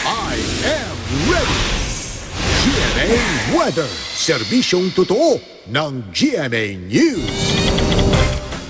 I am ready! GMA Weather. Serbisyong totoo ng GMA News.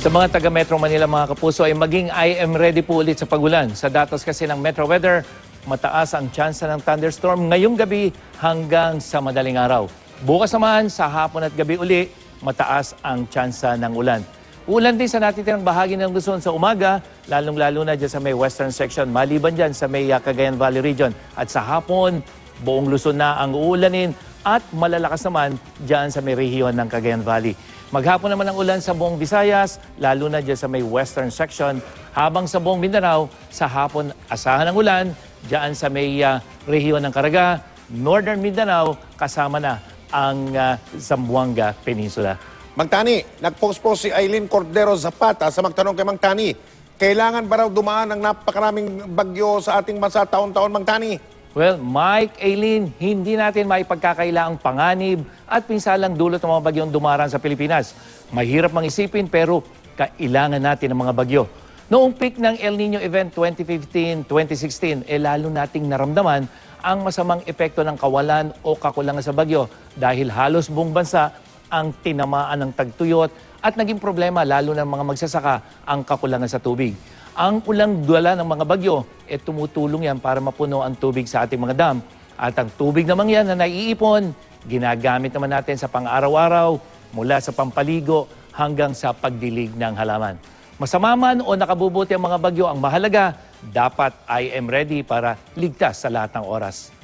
Sa mga taga Metro Manila mga kapuso ay maging I am ready po ulit sa pagulan. Sa datos kasi ng Metro Weather, mataas ang tsansa ng thunderstorm ngayong gabi hanggang sa madaling araw. Bukas naman sa hapon at gabi uli, mataas ang tsansa ng ulan. Ulan din sa natitirang bahagi ng Luzon sa umaga, lalong-lalo na dyan sa may western section, maliban dyan sa may Cagayan Valley region. At sa hapon, buong Luzon na ang uulanin at malalakas naman dyan sa may rehiyon ng Cagayan Valley. Maghapon naman ang ulan sa buong Visayas, lalo na dyan sa may western section, habang sa buong Mindanao, sa hapon asahan ang ulan dyan sa may rehiyon ng Caraga, northern Mindanao, kasama na ang Zamboanga Peninsula. Mang Tani, nag-post si Aileen Cordero Zapata sa magtanong kay Mang Tani, kailangan ba raw dumaan ang napakaraming bagyo sa ating bansa taon-taon, Mang Tani? Well, Mike, Aileen, hindi natin maipagkakaila ang panganib at pinsalang dulot ng mga bagyong dumaraan sa Pilipinas. Mahirap mang isipin pero kailangan natin ng mga bagyo. Noong peak ng El Nino event 2015-2016, lalo nating naramdaman ang masamang epekto ng kawalan o kakulangan sa bagyo dahil halos buong bansa ang tinamaan ng tagtuyot at naging problema lalo ng mga magsasaka ang kakulangan sa tubig. Ang ulang dala ng mga bagyo, tumutulong yan para mapuno ang tubig sa ating mga dam. At ang tubig naman yan na naiipon, ginagamit naman natin sa pang-araw-araw, mula sa pampaligo hanggang sa pagdilig ng halaman. Masama man o nakabubuti ang mga bagyo, ang mahalaga, dapat I am ready para ligtas sa lahat ng oras.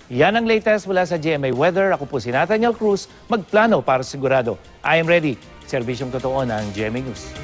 Yan ang latest mula sa GMA Weather. Ako po si Nathaniel Cruz, magplano para sigurado. I am ready. Serbisyong totoo ng GMA News.